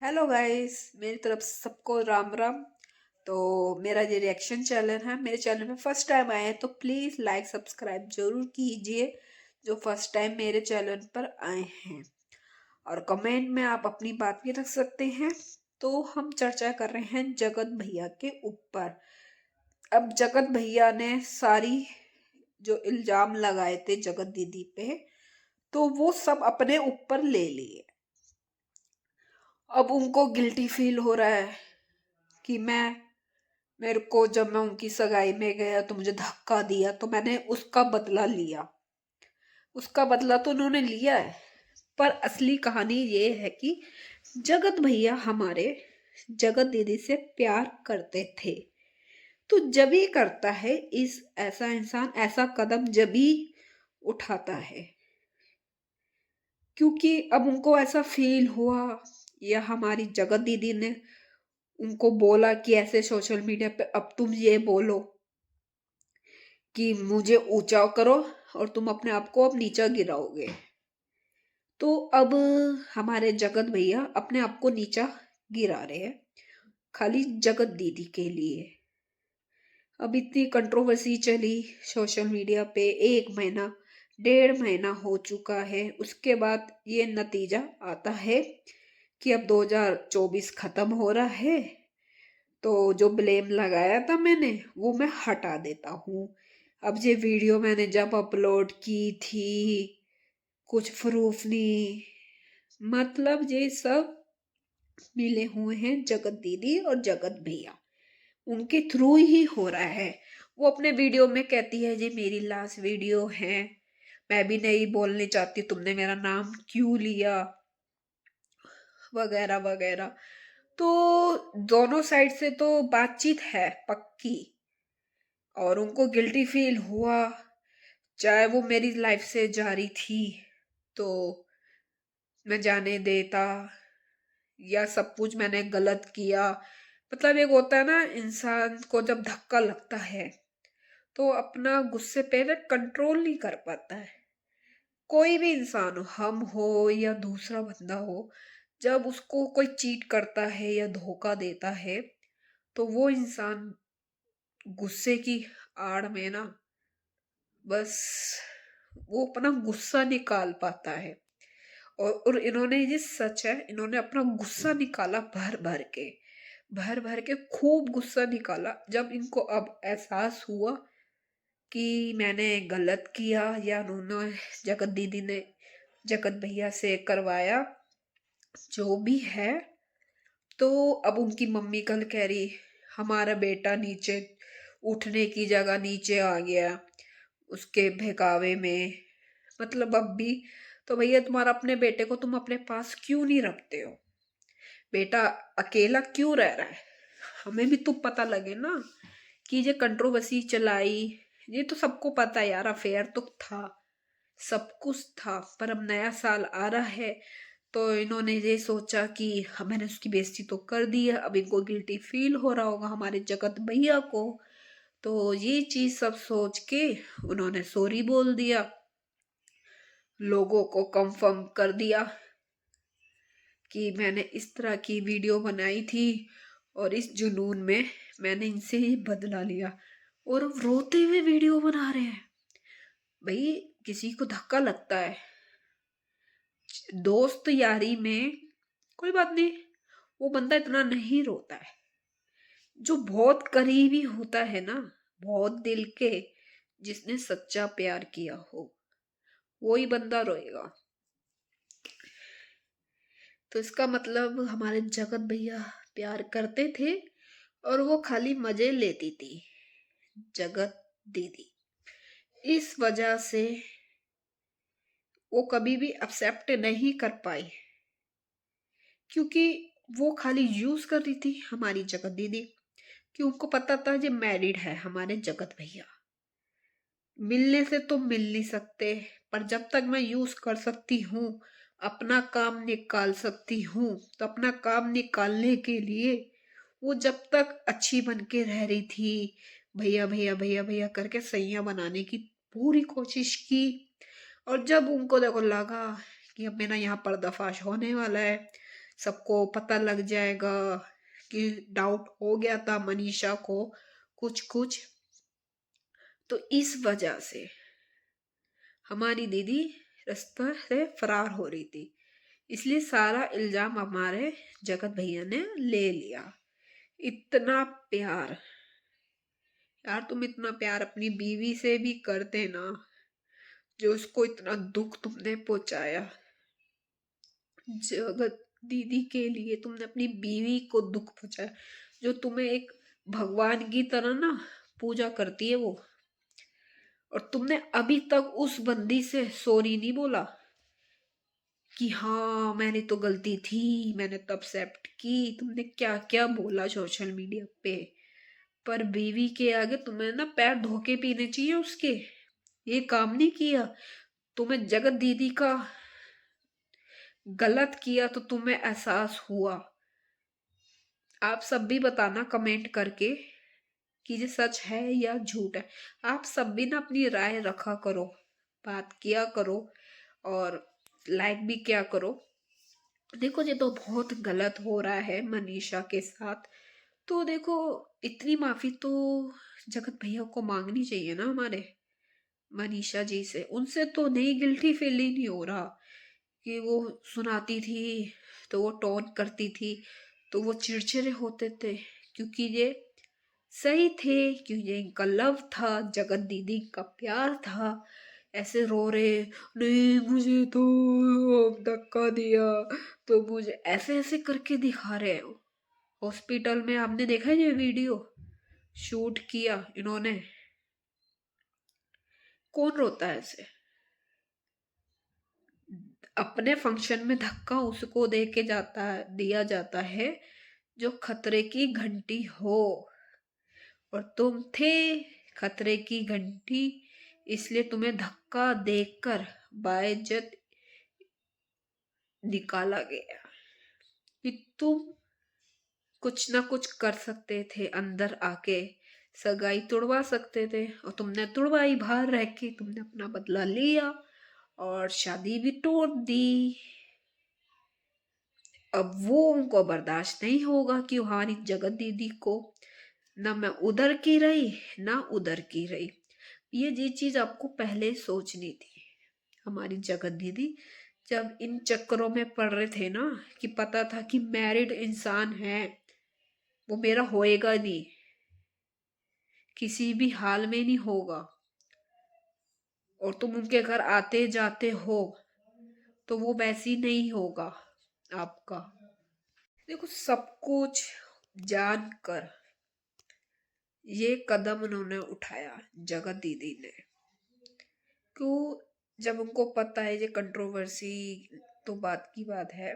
Hello guys, मेरी तरफ से सबको राम राम। तो मेरा ये रिएक्शन चैनल है। मेरे चैनल में फर्स्ट टाइम आए हैं तो प्लीज़ लाइक सब्सक्राइब जरूर कीजिए, जो फर्स्ट टाइम मेरे चैनल पर आए हैं। और कमेंट में आप अपनी बात भी रख सकते हैं। तो हम चर्चा कर रहे हैं जगत भैया के ऊपर। अब जगत भैया ने सारी जो इल्जाम लगाए थे जगत दीदी पे, तो वो सब अपने ऊपर ले लिए। अब उनको गिल्टी फील हो रहा है कि मेरे को जब मैं उनकी सगाई में गया तो मुझे धक्का दिया, तो मैंने उसका बदला लिया। उसका बदला तो उन्होंने लिया है, पर असली कहानी ये है कि जगत भैया हमारे जगत दीदी से प्यार करते थे। तो जब ही करता है इस ऐसा इंसान ऐसा कदम जब ही उठाता है, क्योंकि अब उनको ऐसा फील हुआ, या हमारी जगत दीदी ने उनको बोला कि ऐसे सोशल मीडिया पे अब तुम ये बोलो कि मुझे ऊंचा करो और तुम अपने आप को अब नीचा गिराओगे। तो अब हमारे जगत भैया अपने आप को नीचा गिरा रहे हैं, खाली जगत दीदी के लिए। अब इतनी कंट्रोवर्सी चली सोशल मीडिया पे, 1 महीना 1.5 महीना हो चुका है। उसके बाद ये नतीजा आता है कि अब 2024 खत्म हो रहा है। तो जो ब्लेम लगाया था मैंने वो मैं हटा देता हूँ। अब ये वीडियो मैंने जब अपलोड की थी, कुछ प्रूफ नहीं, मतलब ये सब मिले हुए हैं जगत दीदी और जगत भैया, उनके थ्रू ही हो रहा है। वो अपने वीडियो में कहती है ये मेरी लास्ट वीडियो है, मैं भी नहीं बोलने चाहती, तुमने मेरा नाम क्यों लिया, वगैरह वगैरह। तो दोनों साइड से तो बातचीत है पक्की, और उनको गिल्टी फील हुआ। चाहे वो मेरी लाइफ से जा रही थी तो मैं जाने देता, या सब कुछ मैंने गलत किया। मतलब एक होता है ना, इंसान को जब धक्का लगता है तो अपना गुस्से पे ना कंट्रोल नहीं कर पाता है। कोई भी इंसान हो, हम हो या दूसरा बंदा हो, जब उसको कोई चीट करता है या धोखा देता है तो वो इंसान गुस्से की आड़ में ना बस वो अपना गुस्सा निकाल पाता है। और इन्होंने, ये सच है, इन्होंने अपना गुस्सा निकाला भर भर के खूब गुस्सा निकाला। जब इनको अब एहसास हुआ कि मैंने गलत किया, या उन्होंने जगत दीदी ने जगत भैया से करवाया जो भी है, तो अब उनकी मम्मी कल कह रही हमारा बेटा नीचे उठने की जगह नीचे आ गया उसके बहकावे में। मतलब अब भी तो भैया तुम्हारा अपने बेटे को तुम अपने पास क्यों नहीं रखते हो? बेटा अकेला क्यों रह रहा है? हमें भी तो पता लगे ना कि ये कंट्रोवर्सी चलाई। ये तो सबको पता है यार, अफेयर तो था, सब कुछ था, पर अब नया साल आ रहा है तो इन्होंने ये सोचा कि मैंने उसकी बेइज्जती तो कर दी है, अब इनको गिल्टी फील हो रहा होगा हमारे जगत भैया को। तो ये चीज सब सोच के उन्होंने सॉरी बोल दिया, लोगों को कंफर्म कर दिया कि मैंने इस तरह की वीडियो बनाई थी और इस जुनून में मैंने इनसे ही बदला लिया। और अब रोते हुए वीडियो बना रहे हैं। भाई किसी को धक्का लगता है दोस्त यारी में, कोई बात नहीं, वो बंदा इतना नहीं रोता है। जो बहुत करीबी होता है ना, बहुत दिल के, जिसने सच्चा प्यार किया हो, वही बंदा रोएगा। तो इसका मतलब हमारे जगत भैया प्यार करते थे और वो खाली मजे लेती थी जगत दीदी। इस वजह से वो कभी भी एक्सेप्ट नहीं कर पाई, क्योंकि वो खाली यूज कर रही थी हमारी जगत दीदी, कि उनको पता था ये मैरिड है हमारे जगत भैया, मिलने से तो मिल नहीं सकते, पर जब तक मैं यूज कर सकती हूँ, अपना काम निकाल सकती हूँ, तो अपना काम निकालने के लिए वो जब तक अच्छी बन के रह रही थी, भैया भैया भैया भैया करके सैया बनाने की पूरी कोशिश की। और जब उनको देखो लगा कि अब मेरा यहाँ पर्दाफाश होने वाला है, सबको पता लग जाएगा कि डाउट हो गया था मनीषा को कुछ कुछ। तो इस वजह से हमारी दीदी रास्ते से फरार हो रही थी, इसलिए सारा इल्जाम हमारे जगत भैया ने ले लिया। इतना प्यार, यार तुम इतना प्यार अपनी बीवी से भी करते ना, जो उसको इतना दुख तुमने पहुंचाया। जगत दीदी के लिए तुमने अपनी बीवी को दुख पहुंचाया, जो तुम्हें एक भगवान की तरह ना पूजा करती है वो। और तुमने अभी तक उस बंदी से सॉरी नहीं बोला कि हाँ मैंने तो गलती थी, मैंने तो एक्सेप्ट की। तुमने क्या क्या बोला सोशल मीडिया पे, पर बीवी के आगे तुम्हें ना पैर धो के पीने चाहिए उसके। ये काम नहीं किया। तुम्हें जगत दीदी का गलत किया तो तुम्हें एहसास हुआ। आप सब भी बताना कमेंट करके कि ये सच है या झूठ है। आप सब भी ना अपनी राय रखा करो, बात किया करो और लाइक भी किया करो। देखो ये तो बहुत गलत हो रहा है मनीषा के साथ। तो देखो इतनी माफी तो जगत भैया को मांगनी चाहिए ना हमारे मनीषा जी से। उनसे तो नहीं गिल्टी फील ही नहीं हो रहा कि वो सुनाती थी तो वो टोन करती थी तो वो चिड़चिड़े होते थे, क्योंकि ये सही थे, क्योंकि इनका लव था, जगत दीदी का प्यार था। ऐसे रो रहे, नहीं मुझे तो धक्का दिया, तो मुझे ऐसे ऐसे करके दिखा रहे हो। हॉस्पिटल में आपने देखा है ये वीडियो शूट किया इन्होंने। कौन रोता है ऐसे? अपने फंक्शन में धक्का उसको दे के जाता है, दिया जाता है जो खतरे की घंटी हो। और तुम थे खतरे की घंटी, इसलिए तुम्हें धक्का देकर बाइज्जत निकाला गया। कि तुम कुछ ना कुछ कर सकते थे, अंदर आके सगाई तुड़वा सकते थे, और तुमने तुड़वाई। बाहर रह के तुमने अपना बदला लिया और शादी भी तोड़ दी। अब वो उनको बर्दाश्त नहीं होगा कि हमारी जगत दीदी को ना मैं उधर की रही ना उधर की रही। ये चीज आपको पहले सोचनी थी। हमारी जगत दीदी जब इन चक्करों में पड़ रहे थे ना, कि पता था कि मैरिड इंसान है, वो मेरा होएगा नहीं, किसी भी हाल में नहीं होगा, और तुम उनके घर आते जाते हो तो वो वैसी नहीं होगा आपका। देखो सब कुछ जानकर ये कदम उन्होंने उठाया जगत दीदी ने। क्यों? जब उनको पता है ये कंट्रोवर्सी, तो बात की बात है,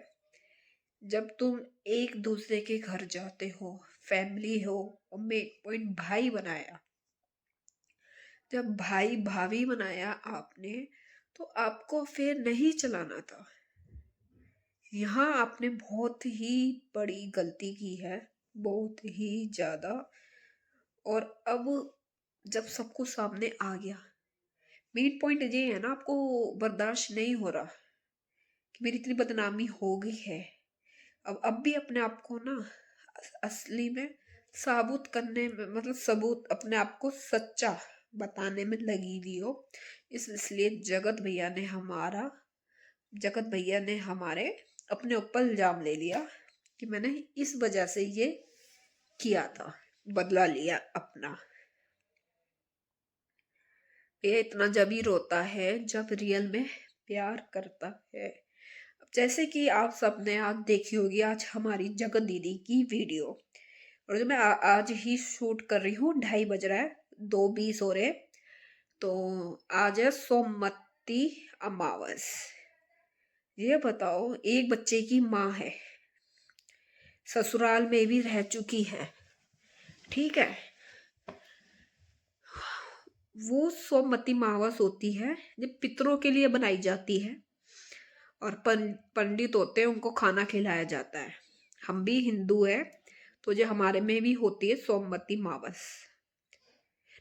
जब तुम एक दूसरे के घर जाते हो, फैमिली हो, और मेक पॉइंट भाई बनाया, जब भाई भाभी बनाया आपने, तो आपको फिर नहीं चलाना था। यहाँ आपने बहुत ही बड़ी गलती की है, बहुत ही ज्यादा। और अब जब सब कुछ सामने आ गया, मेन पॉइंट ये है ना, आपको बर्दाश्त नहीं हो रहा कि मेरी इतनी बदनामी हो गई है। अब भी अपने आप को ना असली में साबुत करने में, मतलब सबूत अपने आप को सच्चा बताने में लगी हुई हो। इसलिए जगत भैया ने हमारे अपने ऊपर इल्जाम ले लिया कि मैंने इस वजह से ये किया था, बदला लिया अपना। ये इतना जब ही रोता है जब रियल में प्यार करता है। अब जैसे कि आप सबने आज देखी होगी, आज हमारी जगत दीदी की वीडियो, और जो मैं आज ही शूट कर रही हूँ, 2:30 बज रहा है, 2:20 हो रहे। तो आज है सोमवती अमावस। ये बताओ, एक बच्चे की माँ है, ससुराल में भी रह चुकी है, ठीक है। वो सोमवती अमावस होती है, जो पितरों के लिए बनाई जाती है, और पंडित होते हैं, उनको खाना खिलाया जाता है। हम भी हिंदू है, तो जो हमारे में भी होती है सोमवती अमावस।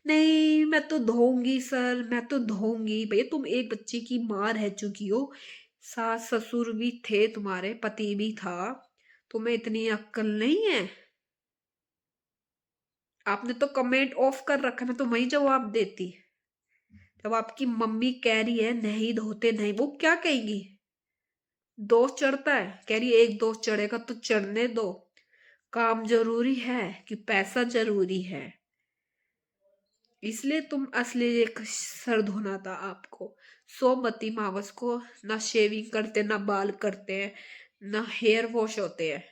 नहीं मैं तो धोऊंगी सर, मैं तो धोऊंगी। भैया तुम एक बच्चे की माँ रह चुकी हो, सास ससुर भी थे, तुम्हारे पति भी था, तुम्हें इतनी अक्ल नहीं है? आपने तो कमेंट ऑफ कर रखा, मैं तो वही जवाब देती। जब आपकी मम्मी कह रही है नहीं धोते नहीं, वो क्या कहेगी? दोस्त चढ़ता है, कह रही है एक दोस्त चढ़ेगा तो चढ़ने दो। काम जरूरी है कि पैसा जरूरी है? इसलिए तुम असली एक सर धोना था आपको। सोमवती मावस को ना शेविंग करते, ना बाल करते हैं, ना हेयर वॉश होते हैं।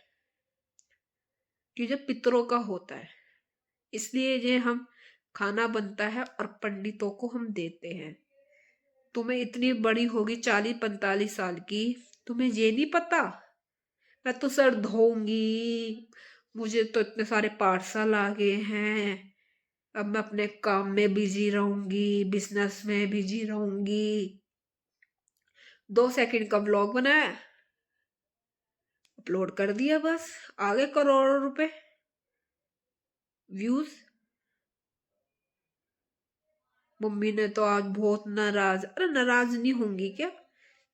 ये पितरों का होता है। इसलिए ये हम खाना बनता है और पंडितों को हम देते हैं। तुम्हें इतनी बड़ी होगी 40-45 साल की, तुम्हें ये नहीं पता? मैं तो सर धोऊंगी, मुझे तो इतने सारे पार्सल आ गए हैं, अब मैं अपने काम में बिजी रहूंगी, बिजनेस में बिजी रहूंगी। 2 सेकंड का व्लॉग बनाया, अपलोड कर दिया, बस आ गए करोड़ों रुपए व्यूज। मम्मी ने तो आज बहुत नाराज, अरे नाराज नहीं होंगी क्या?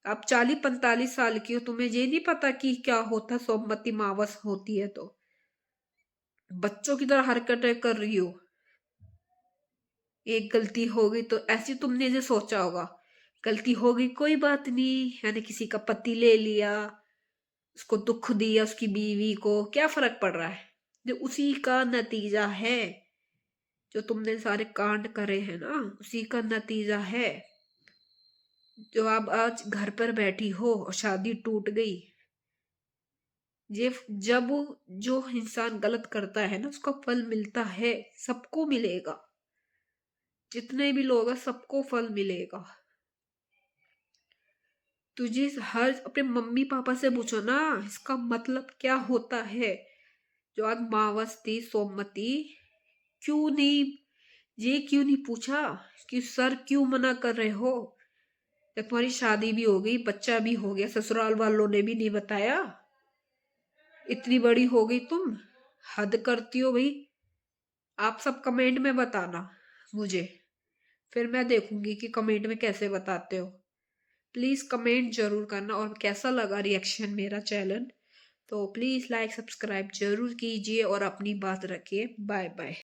आप 40-45 साल की हो, तुम्हें ये नहीं पता कि क्या होता? सोमवती मावस होती है तो बच्चों की तरह हरकतें कर रही हो। एक गलती हो गई तो ऐसी तुमने जो सोचा होगा, गलती हो गई कोई बात नहीं, यानी किसी का पति ले लिया, उसको दुख दिया, उसकी बीवी को क्या फर्क पड़ रहा है? जो उसी का नतीजा है, जो तुमने सारे कांड करे हैं ना, उसी का नतीजा है। जो आप आज घर पर बैठी हो और शादी टूट गई, ये जब जो इंसान गलत करता है ना, उसका फल मिलता है, सबको मिलेगा। जितने भी लोग हैं सबको फल मिलेगा। तुझे हर अपने मम्मी पापा से पूछो ना, इसका मतलब क्या होता है? जो आज मावस थी सोमवती, क्यों नहीं, ये क्यों नहीं पूछा कि सर क्यों मना कर रहे हो? जब तुम्हारी शादी भी हो गई, बच्चा भी हो गया, ससुराल वालों ने भी नहीं बताया? इतनी बड़ी हो गई तुम, हद करती हो भाई। आप सब कमेंट में बताना मुझे, फिर मैं देखूंगी कि कमेंट में कैसे बताते हो। प्लीज कमेंट जरूर करना, और कैसा लगा रिएक्शन मेरा चैनल, तो प्लीज लाइक सब्सक्राइब जरूर कीजिए और अपनी बात रखिए। Bye bye.